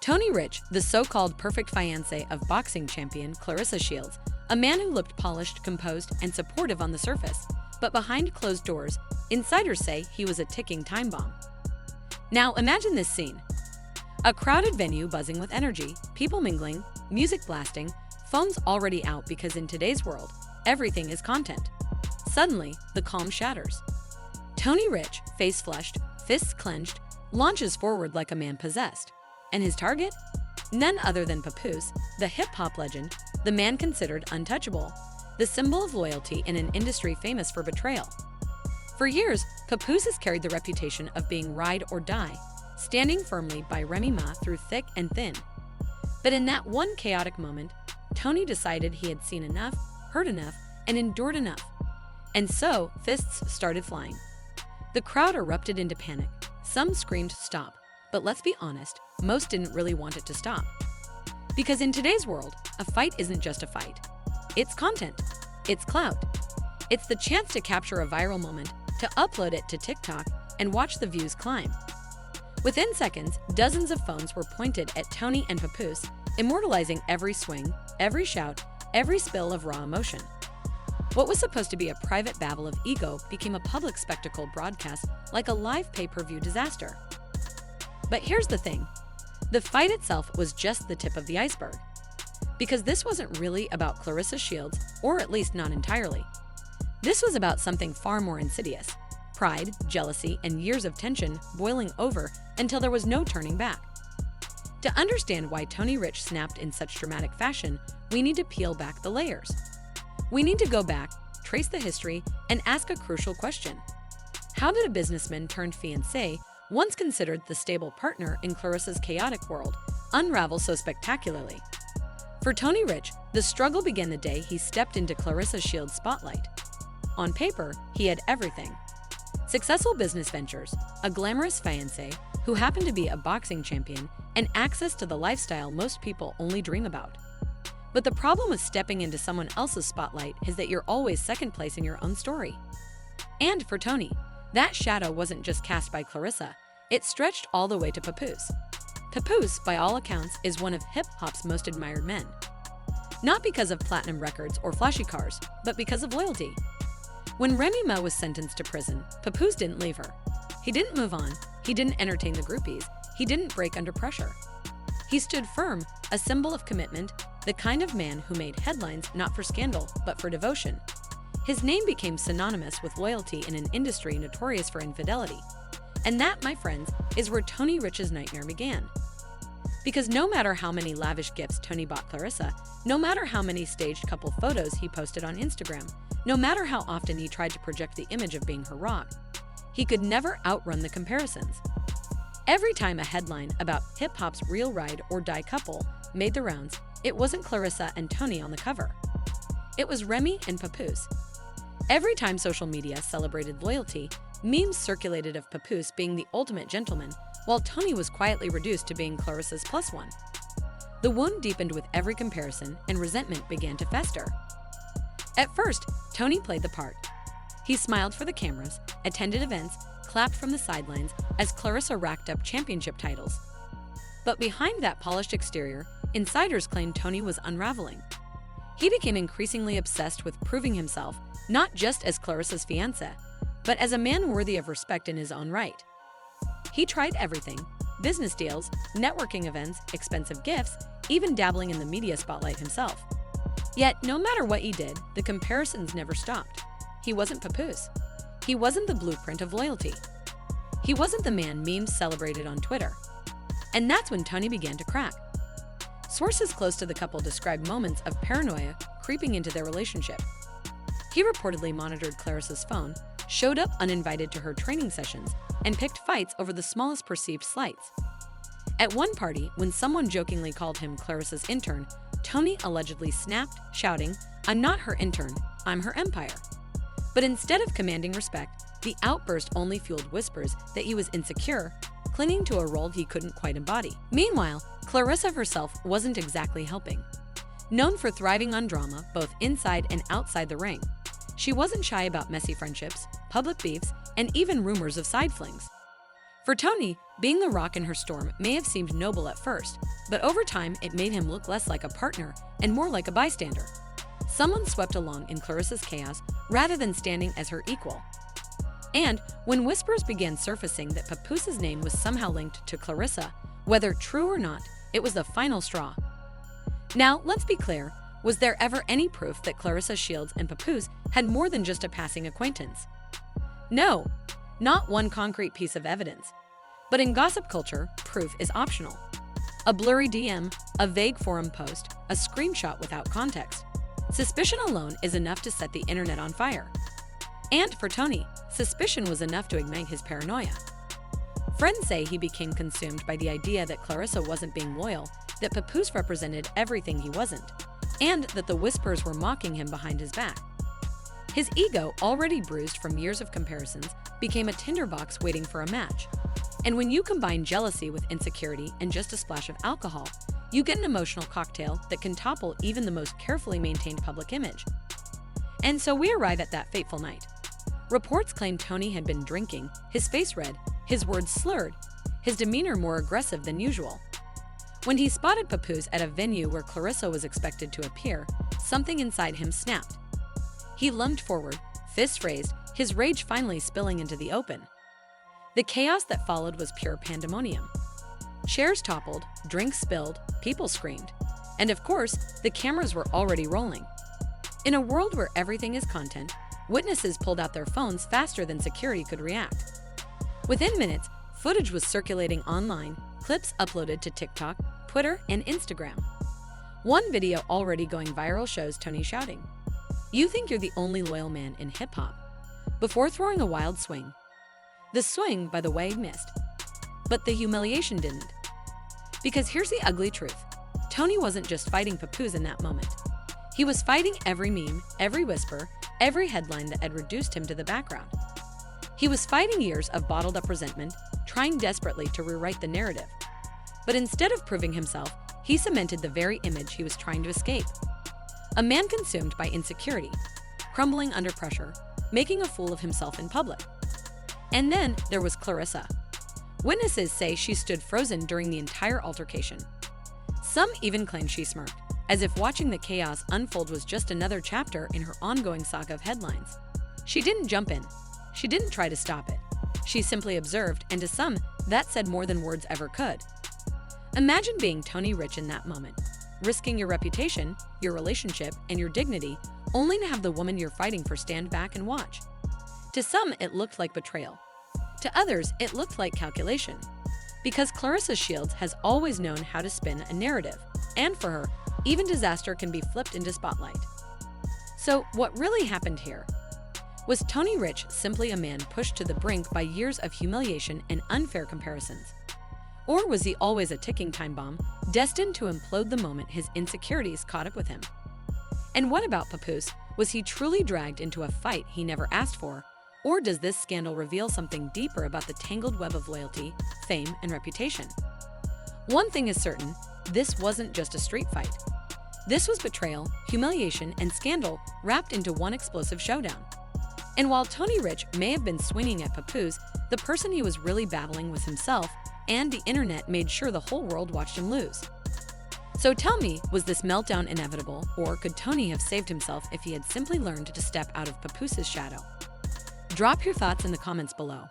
Tony Rich, the so-called perfect fiancé of boxing champion Claressa Shields, a man who looked polished, composed, and supportive on the surface, but behind closed doors, insiders say he was a ticking time bomb. Now imagine this scene. A crowded venue buzzing with energy, people mingling, music blasting, phones already out because in today's world, everything is content. Suddenly, the calm shatters. Tony Rich, face flushed, fists clenched, launches forward like a man possessed. And his target? None other than Papoose, the hip-hop legend, the man considered untouchable, the symbol of loyalty in an industry famous for betrayal. For years, Papoose has carried the reputation of being ride or die, standing firmly by Remy Ma through thick and thin. But in that one chaotic moment, Tony decided he had seen enough, heard enough, and endured enough. And so, fists started flying. The crowd erupted into panic. Some screamed stop, but let's be honest, most didn't really want it to stop. Because in today's world, a fight isn't just a fight. It's content. It's clout. It's the chance to capture a viral moment, to upload it to TikTok, and watch the views climb. Within seconds, dozens of phones were pointed at Tony and Papoose, immortalizing every swing, every shout, every spill of raw emotion. What was supposed to be a private babble of ego became a public spectacle broadcast like a live pay-per-view disaster. But here's the thing. The fight itself was just the tip of the iceberg. Because this wasn't really about Claressa Shields, or at least not entirely. This was about something far more insidious. Pride, jealousy, and years of tension boiling over until there was no turning back. To understand why Tony Rich snapped in such dramatic fashion, we need to peel back the layers. We need to go back, trace the history, and ask a crucial question. How did a businessman turned fiancé, once considered the stable partner in Claressa's chaotic world, unravel so spectacularly? For Tony Rich, the struggle began the day he stepped into Claressa Shields' spotlight. On paper, he had everything. Successful business ventures, a glamorous fiancé who happened to be a boxing champion, and access to the lifestyle most people only dream about. But the problem with stepping into someone else's spotlight is that you're always second place in your own story. And for Tony, that shadow wasn't just cast by Claressa, it stretched all the way to Papoose. Papoose, by all accounts, is one of hip-hop's most admired men. Not because of platinum records or flashy cars, but because of loyalty. When Remy Ma was sentenced to prison, Papoose didn't leave her. He didn't move on, he didn't entertain the groupies, he didn't break under pressure. He stood firm, a symbol of commitment, the kind of man who made headlines not for scandal, but for devotion. His name became synonymous with loyalty in an industry notorious for infidelity. And that, my friends, is where Tony Rich's nightmare began. Because no matter how many lavish gifts Tony bought Claressa, no matter how many staged couple photos he posted on Instagram, no matter how often he tried to project the image of being her rock, he could never outrun the comparisons. Every time a headline about hip-hop's real ride or die couple made the rounds, it wasn't Claressa and Tony on the cover. It was Remy and Papoose. Every time social media celebrated loyalty, memes circulated of Papoose being the ultimate gentleman, while Tony was quietly reduced to being Claressa's plus one. The wound deepened with every comparison, and resentment began to fester. At first, Tony played the part. He smiled for the cameras, attended events, clapped from the sidelines as Claressa racked up championship titles. But behind that polished exterior, insiders claimed Tony was unraveling. He became increasingly obsessed with proving himself, not just as Claressa's fiancé, but as a man worthy of respect in his own right. He tried everything: business deals, networking events, expensive gifts, even dabbling in the media spotlight himself. Yet, no matter what he did, the comparisons never stopped. He wasn't Papoose. He wasn't the blueprint of loyalty. He wasn't the man memes celebrated on Twitter. And that's when Tony began to crack. Sources close to the couple described moments of paranoia creeping into their relationship. He reportedly monitored Claressa's phone, showed up uninvited to her training sessions, and picked fights over the smallest perceived slights. At one party, when someone jokingly called him Claressa's intern, Tony allegedly snapped, shouting, "I'm not her intern, I'm her empire." But instead of commanding respect, the outburst only fueled whispers that he was insecure, clinging to a role he couldn't quite embody. Meanwhile, Claressa herself wasn't exactly helping. Known for thriving on drama both inside and outside the ring, she wasn't shy about messy friendships, public beefs, and even rumors of side flings. For Tony, Being the rock in her storm may have seemed noble at first, but over time it made him look less like a partner and more like a bystander. Someone swept along in Claressa's chaos rather than standing as her equal. And when whispers began surfacing that Papoose's name was somehow linked to Claressa, whether true or not, it was the final straw. Now, let's be clear, was there ever any proof that Claressa Shields and Papoose had more than just a passing acquaintance? No, not one concrete piece of evidence. But in gossip culture, proof is optional. A blurry DM, a vague forum post, a screenshot without context. Suspicion alone is enough to set the internet on fire. And for Tony, suspicion was enough to ignite his paranoia. Friends say he became consumed by the idea that Claressa wasn't being loyal, that Papoose represented everything he wasn't, and that the whispers were mocking him behind his back. His ego, already bruised from years of comparisons, became a tinderbox waiting for a match. And when you combine jealousy with insecurity and just a splash of alcohol, you get an emotional cocktail that can topple even the most carefully maintained public image. And so we arrive at that fateful night. Reports claim Tony had been drinking, his face red, his words slurred, his demeanor more aggressive than usual. When he spotted Papoose at a venue where Claressa was expected to appear, something inside him snapped. He lunged forward, fists raised, his rage finally spilling into the open. The chaos that followed was pure pandemonium. Chairs toppled, drinks spilled, people screamed, and of course, the cameras were already rolling. In a world where everything is content, witnesses pulled out their phones faster than security could react. Within minutes, footage was circulating online, clips uploaded to TikTok, Twitter, and Instagram. One video already going viral shows Tony shouting, "You think you're the only loyal man in hip-hop," before throwing a wild swing. The swing, by the way, missed. But the humiliation didn't. Because here's the ugly truth. Tony wasn't just fighting Papoose in that moment. He was fighting every meme, every whisper, every headline that had reduced him to the background. He was fighting years of bottled-up resentment, trying desperately to rewrite the narrative. But instead of proving himself, he cemented the very image he was trying to escape. A man consumed by insecurity, crumbling under pressure, making a fool of himself in public. And then there was Claressa. Witnesses say she stood frozen during the entire altercation. Some even claim she smirked, as if watching the chaos unfold was just another chapter in her ongoing saga of headlines. She didn't jump in. She didn't try to stop it. She simply observed, and to some, that said more than words ever could. Imagine being Tony Rich in that moment, risking your reputation, your relationship, and your dignity, only to have the woman you're fighting for stand back and watch. To some, it looked like betrayal. To others, it looked like calculation. Because Claressa Shields has always known how to spin a narrative, and for her, even disaster can be flipped into spotlight. So, what really happened here? Was Tony Rich simply a man pushed to the brink by years of humiliation and unfair comparisons? Or was he always a ticking time bomb, destined to implode the moment his insecurities caught up with him? And what about Papoose? Was he truly dragged into a fight he never asked for? Or does this scandal reveal something deeper about the tangled web of loyalty, fame, and reputation? One thing is certain, this wasn't just a street fight. This was betrayal, humiliation, and scandal wrapped into one explosive showdown. And while Tony Rich may have been swinging at Papoose, the person he was really battling was himself, and the internet made sure the whole world watched him lose. So tell me, was this meltdown inevitable, or could Tony have saved himself if he had simply learned to step out of Papoose's shadow? Drop your thoughts in the comments below.